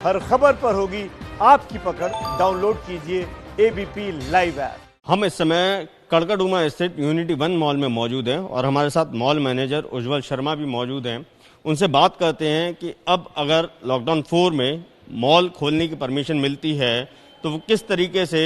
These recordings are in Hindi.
हर खबर पर होगी आपकी पकड़। डाउनलोड कीजिए एबीपी लाइव ऐप। हम इस समय कड़कड़डूमा स्थित यूनिटी 1 मॉल में मौजूद हैं और हमारे साथ मॉल मैनेजर उज्जवल शर्मा भी मौजूद हैं। उनसे बात करते हैं कि अब अगर लॉकडाउन 4 में मॉल खोलने की परमिशन मिलती है तो वो किस तरीके से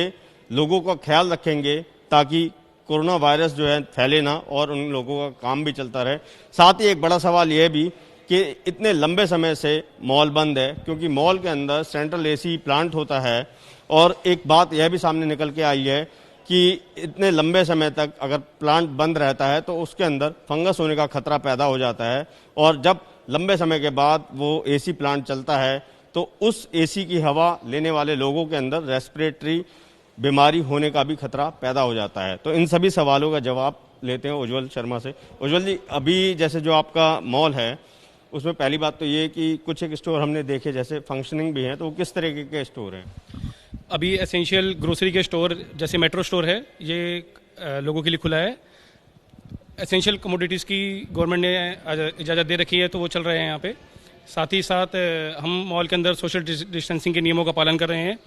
लोगों का ख्याल रखेंगे ताकि कोरोना वायरस जो है फैले ना और उन लोगों का काम भी चलता रहे। साथ ही एक बड़ा सवाल यह भी कि इतने लंबे समय से मॉल बंद है, क्योंकि मॉल के अंदर सेंट्रल एसी प्लांट होता है और एक बात यह भी सामने निकल के आई है कि इतने लंबे समय तक अगर प्लांट बंद रहता है तो उसके अंदर फंगस होने का खतरा पैदा हो जाता है और जब लंबे समय के बाद वो एसी प्लांट चलता है तो उस एसी की हवा लेने वाले लोगों के अंदर रेस्पिरेटरी बीमारी होने का भी खतरा पैदा हो जाता है। तो इन सभी सवालों का जवाब लेते हैं उज्जवल शर्मा से। उज्जवल जी, अभी जैसे जो आपका मॉल है उसमें पहली बात तो ये कि कुछ एक स्टोर हमने देखे जैसे फंक्शनिंग भी हैं, तो वो किस तरीके के स्टोर हैं? अभी एसेंशियल ग्रोसरी के स्टोर जैसे मेट्रो स्टोर है, ये लोगों के लिए खुला है। एसेंशियल कमोडिटीज़ की गवर्नमेंट ने इजाज़त दे रखी है तो वो चल रहे हैं यहाँ पे। साथ ही साथ हम मॉल के अंदर सोशल डिस्टेंसिंग के नियमों का पालन कर रहे हैं,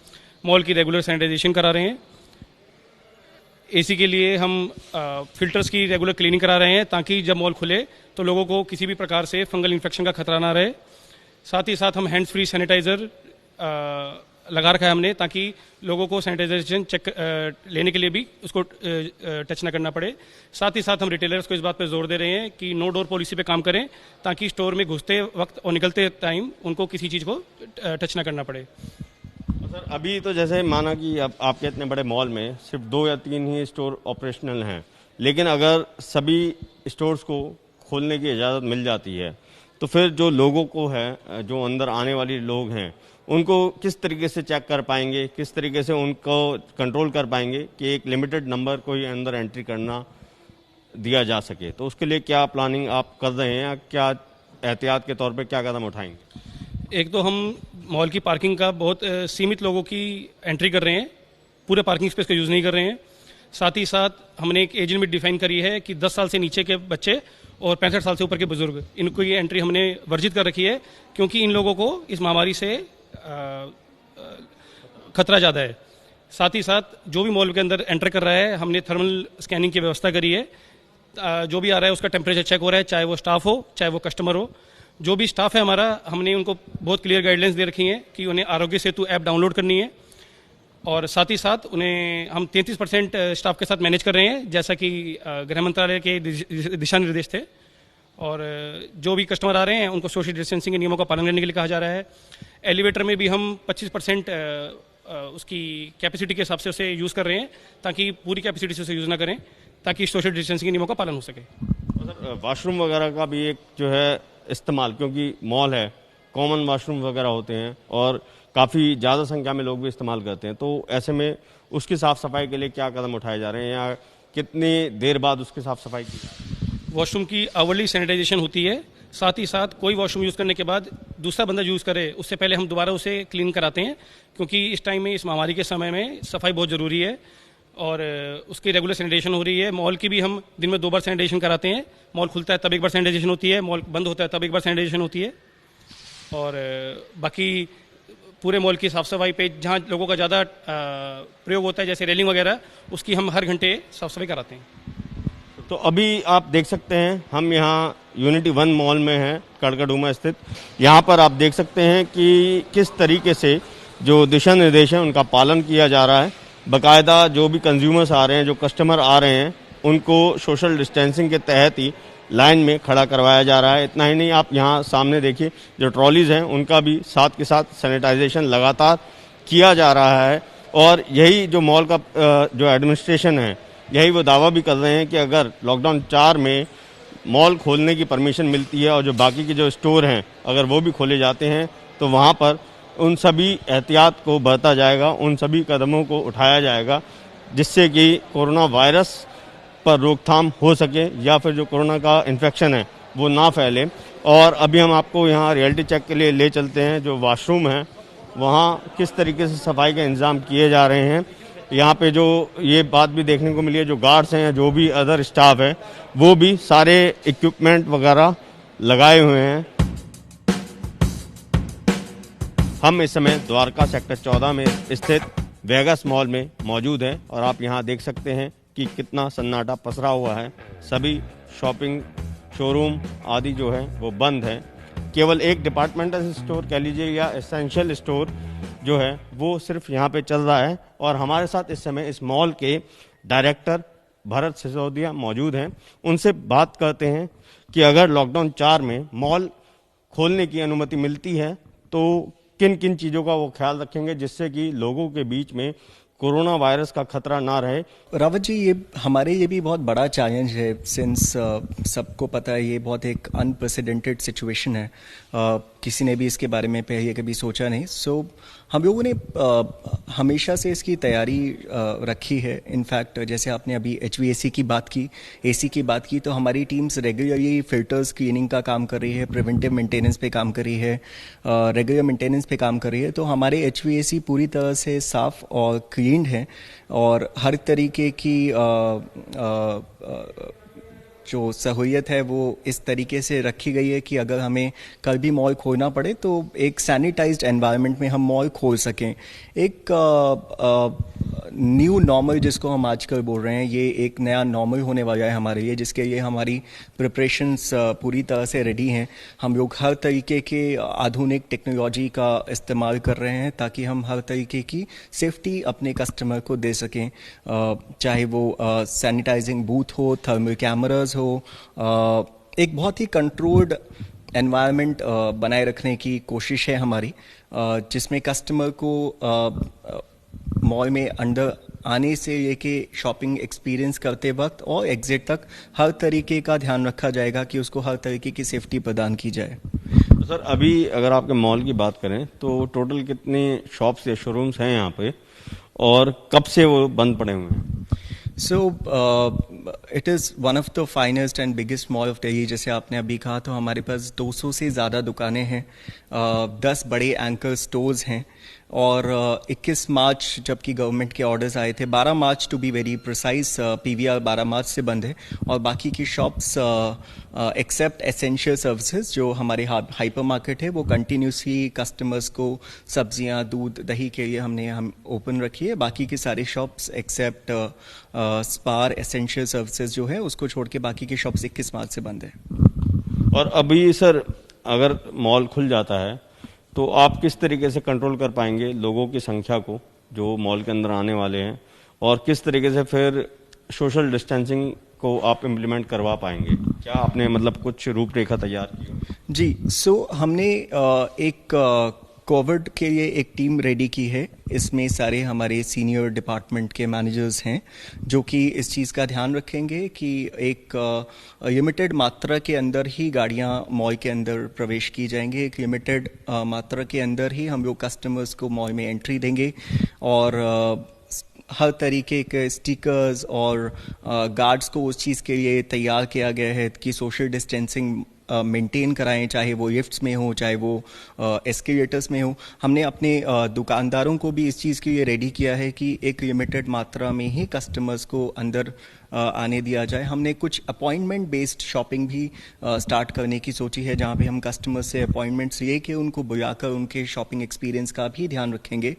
मॉल की रेगुलर सैनिटाइजेशन करा रहे हैं। एसी के लिए हम फिल्टर्स की रेगुलर क्लीनिंग करा रहे हैं ताकि जब मॉल खुले तो लोगों को किसी भी प्रकार से फंगल इन्फेक्शन का खतरा ना रहे। साथ ही साथ हम हैंड्स फ्री सैनिटाइज़र लगा रखा है हमने ताकि लोगों को सैनिटाइजेशन चेक लेने के लिए भी उसको टच ना करना पड़े। साथ ही साथ हम रिटेलर्स को इस बात पर जोर दे रहे हैं कि नो डोर पॉलिसी पे काम करें ताकि स्टोर में घुसते वक्त और निकलते टाइम उनको किसी चीज़ को टच ना करना पड़े। सर, अभी तो जैसे माना कि अब आपके इतने बड़े मॉल में सिर्फ 2 या 3 ही स्टोर ऑपरेशनल हैं, लेकिन अगर सभी स्टोर्स को खोलने की इजाज़त मिल जाती है तो फिर जो लोगों को है, जो अंदर आने वाले लोग हैं, उनको किस तरीके से चेक कर पाएंगे, किस तरीके से उनको कंट्रोल कर पाएंगे कि एक लिमिटेड नंबर को ही अंदर एंट्री करना दिया जा सके? तो उसके लिए क्या प्लानिंग आप कर रहे हैं या क्या एहतियात के तौर पर क्या कदम उठाएंगे? एक तो हम मॉल की पार्किंग का बहुत सीमित लोगों की एंट्री कर रहे हैं, पूरे पार्किंग स्पेस का यूज़ नहीं कर रहे हैं। साथ ही साथ हमने एक एज लिमिट डिफाइन करी है कि 10 साल से नीचे के बच्चे और 65 साल से ऊपर के बुजुर्ग, इनको ये एंट्री हमने वर्जित कर रखी है क्योंकि इन लोगों को इस महामारी से खतरा ज़्यादा है। साथ ही साथ जो भी मॉल के अंदर एंटर कर रहा है हमने थर्मल स्कैनिंग की व्यवस्था करी है। जो भी आ रहा है उसका टेम्परेचर चेक हो रहा है, चाहे वो स्टाफ हो चाहे वो कस्टमर हो। जो भी स्टाफ है हमारा, हमने उनको बहुत क्लियर गाइडलाइंस दे रखी हैं कि उन्हें आरोग्य सेतु ऐप डाउनलोड करनी है और साथ ही साथ उन्हें हम 33% स्टाफ के साथ मैनेज कर रहे हैं जैसा कि गृह मंत्रालय के दिशा निर्देश थे। और जो भी कस्टमर आ रहे हैं उनको सोशल डिस्टेंसिंग के नियमों का पालन करने के लिए कहा जा रहा है। एलिवेटर में भी हम 25% उसकी कैपेसिटी के हिसाब से उसे यूज़ कर रहे हैं ताकि पूरी कैपेसिटी से उसे यूज़ ना करें ताकि सोशल डिस्टेंसिंग के नियमों का पालन हो सके। वाशरूम वगैरह का भी एक जो है इस्तेमाल, क्योंकि मॉल है, कॉमन वाशरूम वगैरह होते हैं और काफ़ी ज़्यादा संख्या में लोग भी इस्तेमाल करते हैं, तो ऐसे में उसकी साफ़ सफाई के लिए क्या कदम उठाए जा रहे हैं या कितनी देर बाद उसकी साफ़ सफाई की जाती है? वॉशरूम की आवरली सैनिटाइजेशन होती है। साथ ही साथ कोई वॉशरूम यूज़ करने के बाद दूसरा बंदा यूज़ करे उससे पहले हम दोबारा उसे क्लीन कराते हैं क्योंकि इस टाइम में, इस महामारी के समय में सफाई बहुत ज़रूरी है और उसकी रेगुलर सैनिटाइजेशन हो रही है। मॉल की भी हम दिन में 2 बार सैनिटाइजेशन कराते हैं। मॉल खुलता है तब एक बार सैनिटाइजेशन होती है, मॉल बंद होता है तब एक बार सैनिटाइजेशन होती है। और बाकी पूरे मॉल की साफ़ सफाई पे जहाँ लोगों का ज़्यादा प्रयोग होता है जैसे रेलिंग वगैरह, उसकी हम हर घंटे साफ़ सफाई कराते हैं। तो अभी आप देख सकते हैं हम यहाँ यूनिटी 1 मॉल में हैं, कड़कड़डूमा स्थित। यहाँ पर आप देख सकते हैं कि किस तरीके से जो दिशा निर्देश हैं उनका पालन किया जा रहा है। बाकायदा जो भी कंज्यूमर्स आ रहे हैं, जो कस्टमर आ रहे हैं, उनको सोशल डिस्टेंसिंग के तहत ही लाइन में खड़ा करवाया जा रहा है। इतना ही नहीं, आप यहाँ सामने देखिए जो ट्रॉलीज़ हैं उनका भी साथ के साथ सैनिटाइजेशन लगातार किया जा रहा है। और यही जो मॉल का जो एडमिनिस्ट्रेशन है, यही वो दावा भी कर रहे हैं कि अगर लॉकडाउन 4 में मॉल खोलने की परमिशन मिलती है और जो बाकी के जो स्टोर हैं अगर वो भी खोले जाते हैं तो वहाँ पर उन सभी एहतियात को बरता जाएगा, उन सभी कदमों को उठाया जाएगा जिससे कि कोरोना वायरस पर रोकथाम हो सके या फिर जो कोरोना का इन्फेक्शन है वो ना फैले। और अभी हम आपको यहाँ रियलिटी चेक के लिए ले चलते हैं, जो वॉशरूम है वहाँ किस तरीके से सफाई के इंतज़ाम किए जा रहे हैं। यहाँ पे जो ये बात भी देखने को मिली है, जो गार्ड्स हैं, जो भी अदर स्टाफ है, वो भी सारे इक्विपमेंट वगैरह लगाए हुए हैं। हम इस समय द्वारका सेक्टर 14 में स्थित वेगस मॉल में मौजूद हैं और आप यहाँ देख सकते हैं कि कितना सन्नाटा पसरा हुआ है। सभी शॉपिंग शोरूम आदि जो है वो बंद है। केवल एक डिपार्टमेंटल स्टोर कह लीजिए या एसेंशियल स्टोर जो है वो सिर्फ यहाँ पे चल रहा है। और हमारे साथ इस समय इस मॉल के डायरेक्टर भरत सिसोदिया मौजूद हैं। उनसे बात करते हैं कि अगर लॉकडाउन 4 में मॉल खोलने की अनुमति मिलती है तो किन किन चीज़ों का वो ख्याल रखेंगे जिससे कि लोगों के बीच में कोरोना वायरस का खतरा ना रहे। रावत जी, ये हमारे लिए भी बहुत बड़ा चैलेंज है सिंस सबको पता है ये बहुत एक अनप्रेसिडेंटेड सिचुएशन है। किसी ने भी इसके बारे में पहले कभी सोचा नहीं। सो हम लोगों ने हमेशा से इसकी तैयारी रखी है। इनफैक्ट जैसे आपने अभी HVAC की बात की, AC की बात की, तो हमारी टीम्स रेगुलरली फिल्टर्स क्लीनिंग का काम कर रही है, प्रिवेंटिव मेंटेनेंस पे काम कर रही है, रेगुलर मेंटेनेंस पे काम कर रही है। तो हमारे HVAC पूरी तरह से साफ और क्लीन्ड है और हर तरीके की जो सहूलियत है वो इस तरीके से रखी गई है कि अगर हमें कल भी मॉल खोलना पड़े तो एक सैनिटाइज्ड एनवायरनमेंट में हम मॉल खोल सकें। एक न्यू नॉर्मल जिसको हम आजकल बोल रहे हैं, ये एक नया नॉर्मल होने वाला है हमारे लिए, जिसके लिए हमारी प्रिपरेशंस पूरी तरह से रेडी हैं। हम लोग हर तरीके के आधुनिक टेक्नोलॉजी का इस्तेमाल कर रहे हैं ताकि हम हर तरीके की सेफ्टी अपने कस्टमर को दे सकें, चाहे वो सैनिटाइजिंग बूथ हो, थर्मल कैमराज हो, एक बहुत ही कंट्रोल्ड एनवायरनमेंट बनाए रखने की कोशिश है हमारी, जिसमें कस्टमर को मॉल में अंदर आने से लेके शॉपिंग एक्सपीरियंस करते वक्त और एग्जिट तक हर तरीके का ध्यान रखा जाएगा कि उसको हर तरीके की सेफ्टी प्रदान की जाए। तो सर, अभी अगर आपके मॉल की बात करें तो टोटल कितने शॉप्स या शोरूम्स हैं यहाँ पे और कब से वो बंद पड़े हुए हैं? So it is one of the finest and biggest mall of Delhi। जैसे आपने अभी कहा, तो हमारे पास 200 से ज़्यादा दुकानें हैं, 10 बड़े एंकर स्टोर्स हैं और 21 मार्च जबकि गवर्नमेंट के ऑर्डर्स आए थे, 12 March to be very precise, PVR 12 मार्च से बंद है और बाकी की शॉप्स एक्सेप्ट एसेंशियल सर्विसेज जो हमारे हाइपर मार्केट है वो कंटिन्यूसली कस्टमर्स को सब्जियां, दूध, दही के लिए हम ओपन रखी है। बाकी के सारे shops except Spar essential services जो है उसको छोड़ के बाकी के शॉप्स 21 मार्च से बंद है। और अभी सर अगर मॉल खुल जाता है तो आप किस तरीके से कंट्रोल कर पाएंगे लोगों की संख्या को जो मॉल के अंदर आने वाले हैं और किस तरीके से फिर सोशल डिस्टेंसिंग को आप इम्प्लीमेंट करवा पाएंगे? क्या आपने मतलब कुछ रूपरेखा तैयार की? जी, सो हमने एक कोविड के लिए एक टीम रेडी की है। इसमें सारे हमारे सीनियर डिपार्टमेंट के मैनेजर्स हैं जो कि इस चीज़ का ध्यान रखेंगे कि एक लिमिटेड मात्रा के अंदर ही गाड़ियां मॉल के अंदर प्रवेश की जाएंगी, एक लिमिटेड मात्रा के अंदर ही हम लोग कस्टमर्स को मॉल में एंट्री देंगे और हर तरीके के स्टिकर्स और गार्ड्स को उस चीज़ के लिए तैयार किया गया है कि सोशल डिस्टेंसिंग मेंटेन कराएं, चाहे वो लिफ्ट्स में हो, चाहे वो एस्केलेटर्स में हो। हमने अपने दुकानदारों को भी इस चीज़ के लिए रेडी किया है कि एक लिमिटेड मात्रा में ही कस्टमर्स को अंदर आने दिया जाए। हमने कुछ अपॉइंटमेंट बेस्ड शॉपिंग भी स्टार्ट करने की सोची है, जहां पे हम कस्टमर से अपॉइंटमेंट्स लेके उनको बुलाकर उनके शॉपिंग एक्सपीरियंस का भी ध्यान रखेंगे।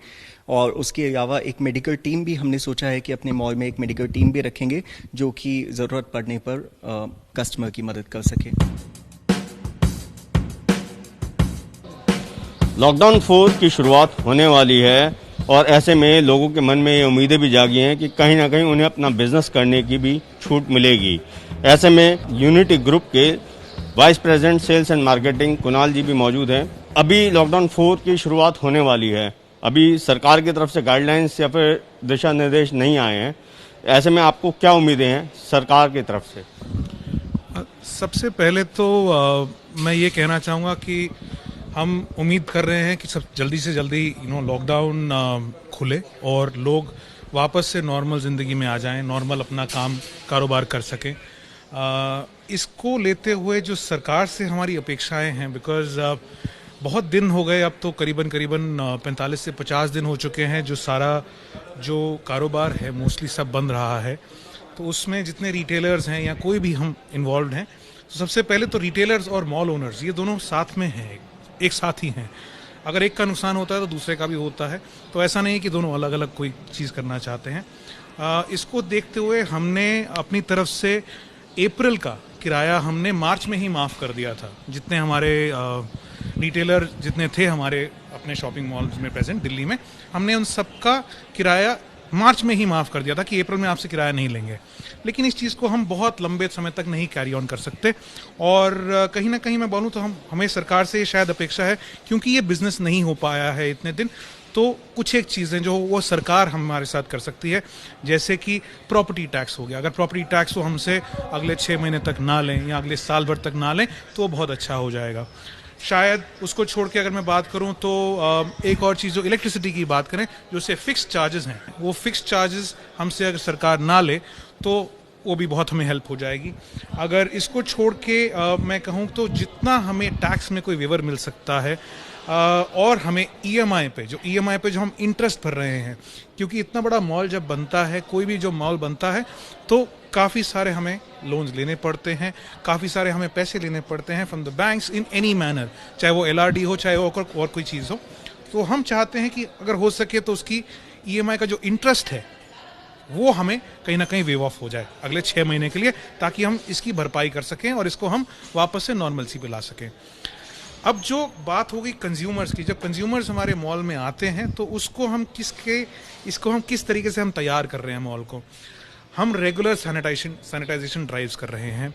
और उसके अलावा एक मेडिकल टीम भी हमने सोचा है कि अपने मॉल में एक मेडिकल टीम भी रखेंगे जो कि ज़रूरत पड़ने पर कस्टमर की मदद कर सके। लॉकडाउन 4 की शुरुआत होने वाली है और ऐसे में लोगों के मन में ये उम्मीदें भी जागी हैं कि कहीं ना कहीं उन्हें अपना बिजनेस करने की भी छूट मिलेगी। ऐसे में यूनिटी ग्रुप के vice president sales and marketing Kunal ji भी मौजूद हैं। अभी लॉकडाउन 4 की शुरुआत होने वाली है, अभी सरकार की तरफ से गाइडलाइंस या फिर दिशा निर्देश नहीं आए हैं, ऐसे में आपको क्या उम्मीदें हैं सरकार की तरफ से? सबसे पहले तो मैं ये कहना चाहूँगा कि हम उम्मीद कर रहे हैं कि सब जल्दी से जल्दी लॉकडाउन खुले और लोग वापस से नॉर्मल ज़िंदगी में आ जाएं, नॉर्मल अपना काम कारोबार कर सकें। इसको लेते हुए जो सरकार से हमारी अपेक्षाएं हैं, बिकॉज़ बहुत दिन हो गए, अब तो करीबन 45 से 50 दिन हो चुके हैं जो सारा जो कारोबार है मोस्टली सब बंद रहा है। तो उसमें जितने रिटेलर्स हैं या कोई भी हम इन्वॉल्व हैं, तो सबसे पहले तो रिटेलर्स और मॉल ओनर्स ये दोनों साथ में हैं, एक साथ ही हैं। अगर एक का नुकसान होता है तो दूसरे का भी होता है, तो ऐसा नहीं है कि दोनों अलग अलग कोई चीज़ करना चाहते हैं। इसको देखते हुए हमने अपनी तरफ से अप्रैल का किराया हमने मार्च में ही माफ़ कर दिया था। जितने हमारे रिटेलर जितने थे हमारे अपने शॉपिंग मॉल्स में प्रेजेंट दिल्ली में, हमने उन सबका किराया मार्च में ही माफ़ कर दिया था कि अप्रैल में आपसे किराया नहीं लेंगे। लेकिन इस चीज़ को हम बहुत लंबे समय तक नहीं कैरी ऑन कर सकते, और कहीं ना कहीं मैं बोलूँ तो हमें सरकार से शायद अपेक्षा है, क्योंकि ये बिज़नेस नहीं हो पाया है इतने दिन, तो कुछ एक चीज़ें जो वो सरकार हमारे साथ कर सकती है, जैसे कि प्रॉपर्टी टैक्स हो गया। अगर प्रॉपर्टी टैक्स वो हमसे अगले 6 महीने तक ना लें या अगले साल भर तक ना लें तो बहुत अच्छा हो जाएगा। शायद उसको छोड़ के अगर मैं बात करूं तो एक और चीज़, जो इलेक्ट्रिसिटी की बात करें, जो उससे फिक्स चार्जेस हैं, वो फिक्स चार्जेस हमसे अगर सरकार ना ले तो वो भी बहुत हमें हेल्प हो जाएगी। अगर इसको छोड़ के मैं कहूं तो जितना हमें टैक्स में कोई वेवर मिल सकता है, और हमें ईएमआई पे जो हम इंटरेस्ट भर रहे हैं, क्योंकि इतना बड़ा मॉल जब बनता है, कोई भी जो मॉल बनता है, तो काफ़ी सारे हमें लोन्स लेने पड़ते हैं, काफ़ी सारे हमें पैसे लेने पड़ते हैं from the banks in any manner, चाहे वो एलआरडी हो, चाहे वो और कोई चीज़ हो। तो हम चाहते हैं कि अगर हो सके तो उसकी ईएमआई का जो इंटरेस्ट है वो हमें कहीं ना कहीं वेव ऑफ हो जाए अगले 6 महीने के लिए, ताकि हम इसकी भरपाई कर सकें और इसको हम वापस से नॉर्मलसी पे ला सकें। अब जो बात होगी कंज्यूमर्स की, जब कंज्यूमर्स हमारे मॉल में आते हैं तो इसको हम किस तरीके से हम तैयार कर रहे हैं मॉल को। हम रेगुलर सैनिटाइजेशन ड्राइव्स कर रहे हैं।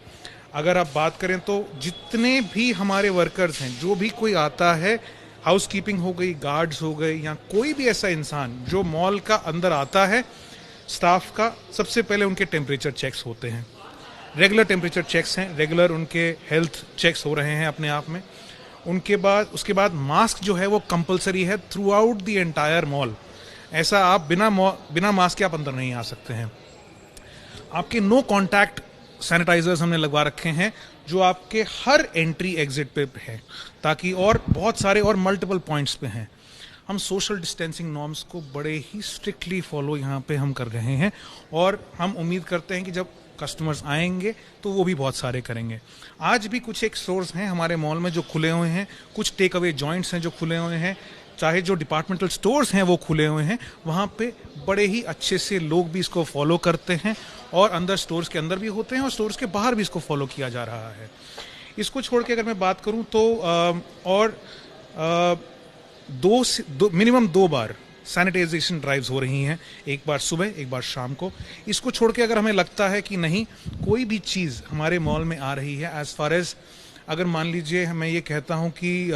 अगर आप बात करें तो जितने भी हमारे वर्कर्स हैं, जो भी कोई आता है, हाउसकीपिंग हो गई, गार्ड्स हो गए, या कोई भी ऐसा इंसान जो मॉल का अंदर आता है, स्टाफ का सबसे पहले उनके टेम्परेचर चेक्स होते हैं। रेगुलर टेम्परेचर चेक्स हैं, रेगुलर उनके हेल्थ चेक्स हो रहे हैं अपने आप में। उसके बाद मास्क जो है वो कंपलसरी है through out the entire mall. ऐसा आप बिना मास्क के आप अंदर नहीं आ सकते हैं। आपके नो कॉन्टैक्ट सैनिटाइजर्स हमने लगवा रखे हैं जो आपके हर एंट्री एग्जिट पे है, ताकि, और बहुत सारे और मल्टीपल पॉइंट्स पे हैं। हम सोशल डिस्टेंसिंग नॉर्म्स को बड़े ही स्ट्रिक्टली फॉलो यहाँ पे हम कर रहे हैं, और हम उम्मीद करते हैं कि जब कस्टमर्स आएंगे तो वो भी बहुत सारे करेंगे। आज भी कुछ एक स्टोर्स हैं हमारे मॉल में जो खुले हुए हैं, कुछ टेक अवे जॉइंट्स हैं जो खुले हुए हैं, चाहे जो डिपार्टमेंटल स्टोर्स हैं वो खुले हुए हैं। वहाँ पे बड़े ही अच्छे से लोग भी इसको फॉलो करते हैं, और अंदर स्टोर्स के अंदर भी होते हैं और स्टोर्स के बाहर भी इसको फॉलो किया जा रहा है। इसको छोड़ के अगर मैं बात करूं तो मिनिमम 2 बार सैनिटाइजेशन ड्राइव्स हो रही हैं, एक बार सुबह, एक बार शाम को। इसको छोड़ के अगर हमें लगता है कि नहीं, कोई भी चीज़ हमारे मॉल में आ रही है, एज फार एज अगर मान लीजिए मैं ये कहता हूँ कि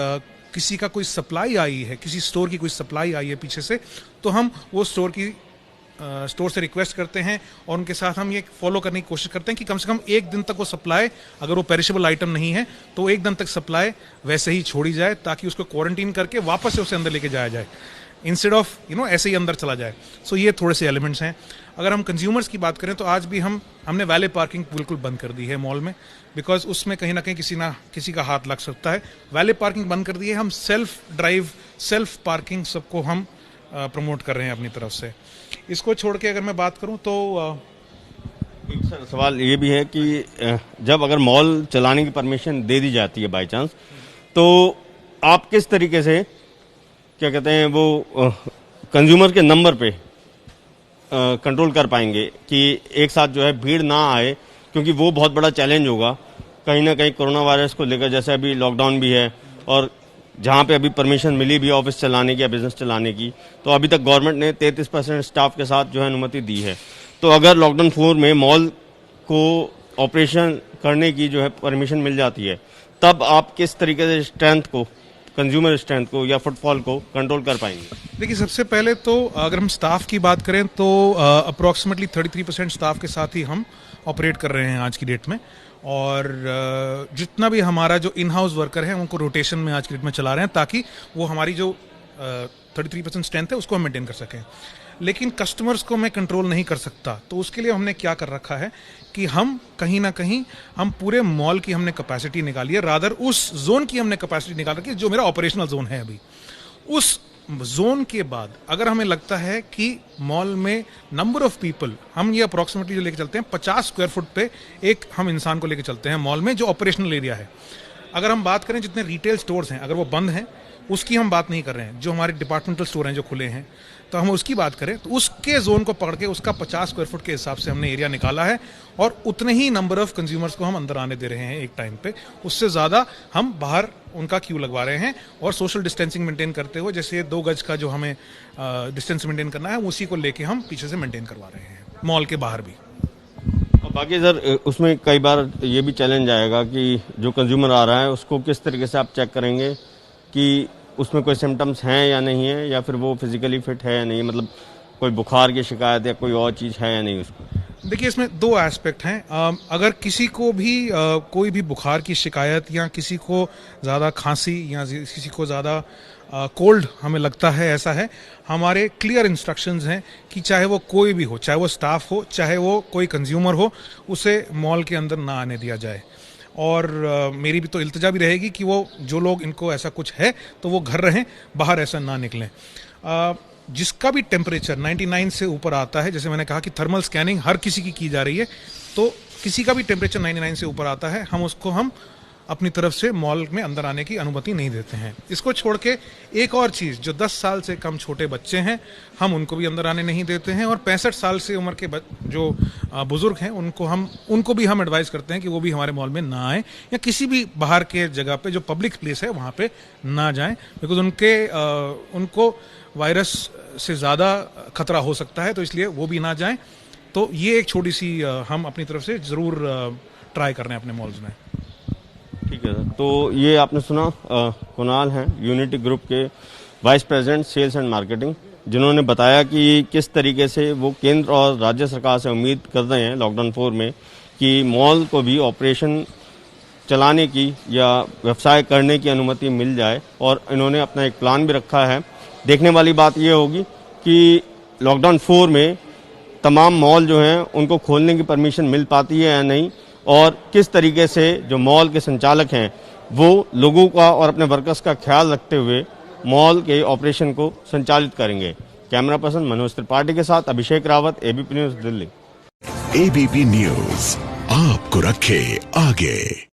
किसी का कोई सप्लाई आई है, किसी स्टोर की कोई सप्लाई आई है पीछे से, तो हम वो स्टोर से रिक्वेस्ट करते हैं और उनके साथ हम ये फॉलो करने की कोशिश करते हैं कि कम से कम 1 दिन तक वो सप्लाई, अगर वो पेरिशेबल आइटम नहीं है तो 1 दिन तक सप्लाई वैसे ही छोड़ी जाए, ताकि उसको क्वारंटीन करके वापस से उसे अंदर लेके जाया जाए, इंस्टेड ऑफ ऐसे ही अंदर चला जाए। सो ये थोड़े से एलिमेंट्स हैं। अगर हम कंज्यूमर्स की बात करें तो आज भी हमने वैले पार्किंग बिल्कुल बंद कर दी है मॉल में, बिकॉज उसमें कहीं ना कहीं किसी का हाथ लग सकता है। वैले पार्किंग बंद कर दी है। हम सेल्फ ड्राइव, सेल्फ पार्किंग सबको हम प्रमोट कर रहे हैं अपनी तरफ से। इसको छोड़ के अगर मैं बात करूं तो एक सवाल ये भी है कि जब अगर मॉल चलाने की परमिशन दे दी जाती है बाय चांस, तो आप किस तरीके से, क्या कहते हैं, वो कंज्यूमर के नंबर पे कंट्रोल कर पाएंगे कि एक साथ जो है भीड़ ना आए, क्योंकि वो बहुत बड़ा चैलेंज होगा कहीं ना कहीं कोरोना वायरस को लेकर। जैसे अभी लॉकडाउन भी है और जहाँ पे अभी परमिशन मिली भी ऑफिस चलाने की या बिजनेस चलाने की, तो अभी तक गवर्नमेंट ने 33% स्टाफ के साथ जो है अनुमति दी है। तो अगर लॉकडाउन 4 में मॉल को ऑपरेशन करने की जो है परमिशन मिल जाती है, तब आप किस तरीके से स्ट्रेंथ को, कंज्यूमर स्ट्रेंथ को या फुटफॉल को कंट्रोल कर पाएंगे? देखिए, सबसे पहले तो अगर हम स्टाफ की बात करें तो अप्रोक्सीमेटली 33% स्टाफ के साथ ही हम ऑपरेट कर रहे हैं आज की डेट में, और जितना भी हमारा जो इन हाउस वर्कर है उनको रोटेशन में आज की डेट में चला रहे हैं, ताकि वो हमारी जो 33% स्ट्रेंथ है उसको हम मेंटेन कर सकें। लेकिन कस्टमर्स को मैं कंट्रोल नहीं कर सकता, तो उसके लिए हमने क्या कर रखा है कि हम कहीं ना कहीं हम पूरे मॉल की हमने कैपेसिटी निकाली है, रादर उस जोन की हमने कैपेसिटी निकाल रखी है जो मेरा ऑपरेशनल जोन है। अभी उस जोन के बाद अगर हमें लगता है कि मॉल में नंबर ऑफ पीपल, हम ये अप्रॉक्सीमेटली जो लेके चलते हैं 50 स्क्वायर फुट पे एक हम इंसान को लेके चलते हैं मॉल में, जो ऑपरेशनल एरिया है। अगर हम बात करें जितने रिटेल स्टोर्स हैं, अगर वो बंद हैं उसकी हम बात नहीं कर रहे हैं। जो हमारे डिपार्टमेंटल स्टोर हैं जो खुले हैं, तो हम उसकी बात करें तो उसके जोन को पकड़ के उसका 50 स्क्वायर फुट के हिसाब से हमने एरिया निकाला है और उतने ही नंबर ऑफ कंज्यूमर्स को हम अंदर आने दे रहे हैं एक टाइम पे। उससे ज़्यादा हम बाहर उनका क्यू लगवा रहे हैं और सोशल डिस्टेंसिंग मेंटेन करते हुए, जैसे 2 गज का जो हमें डिस्टेंस मेंटेन करना है, उसी को लेके हम पीछे से मेंटेन करवा रहे हैं मॉल के बाहर भी। बाकी सर उसमें कई बार ये भी चैलेंज आएगा कि जो कंज्यूमर आ रहा है उसको किस तरीके से आप चेक करेंगे कि उसमें कोई सिम्टम्स हैं या नहीं है, या फिर वो फिजिकली फिट है या नहीं, मतलब कोई बुखार की शिकायत या कोई और चीज़ है या नहीं उसको। देखिए, इसमें 2 एस्पेक्ट हैं। अगर किसी को भी कोई भी बुखार की शिकायत या किसी को ज़्यादा खांसी या किसी को ज़्यादा कोल्ड हमें लगता है, ऐसा है, हमारे क्लियर इंस्ट्रक्शंस हैं कि चाहे वो कोई भी हो, चाहे वो स्टाफ हो, चाहे वो कोई कंज्यूमर हो, उसे मॉल के अंदर ना आने दिया जाए। और मेरी भी तो इल्तिजा भी रहेगी कि वो जो लोग इनको ऐसा कुछ है तो वो घर रहें, बाहर ऐसा ना निकलें। जिसका भी टेम्परेचर 99 से ऊपर आता है, जैसे मैंने कहा कि थर्मल स्कैनिंग हर किसी की जा रही है, तो किसी का भी टेम्परेचर 99 से ऊपर आता है, हम अपनी तरफ से मॉल में अंदर आने की अनुमति नहीं देते हैं। इसको छोड़ के एक और चीज़, जो 10 साल से कम छोटे बच्चे हैं, हम उनको भी अंदर आने नहीं देते हैं, और 65 साल से उम्र के जो बुजुर्ग हैं उनको भी हम एडवाइस करते हैं कि वो भी हमारे मॉल में ना आएँ या किसी भी बाहर के जगह पे जो पब्लिक प्लेस है वहाँ पे ना जाएं, बिकॉज उनको वायरस से ज़्यादा खतरा हो सकता है, तो इसलिए वो भी ना जाएं। तो ये एक छोटी सी हम अपनी तरफ से ज़रूर ट्राई कर रहे हैं अपने मॉल्स में। ठीक है सर, तो ये आपने सुना कुणाल हैं यूनिटी ग्रुप के vice president sales and marketing, जिन्होंने बताया कि किस तरीके से वो केंद्र और राज्य सरकार से उम्मीद कर रहे हैं लॉकडाउन 4 में कि मॉल को भी ऑपरेशन चलाने की या व्यवसाय करने की अनुमति मिल जाए, और इन्होंने अपना एक प्लान भी रखा है। देखने वाली बात ये होगी कि लॉकडाउन 4 में तमाम मॉल जो हैं उनको खोलने की परमिशन मिल पाती है या नहीं, और किस तरीके से जो मॉल के संचालक हैं वो लोगों का और अपने वर्कर्स का ख्याल रखते हुए मॉल के ऑपरेशन को संचालित करेंगे। कैमरा पर्सन मनोज त्रिपाठी के साथ Abhishek Rawat, ABP news, Delhi. ABP news आपको रखे आगे।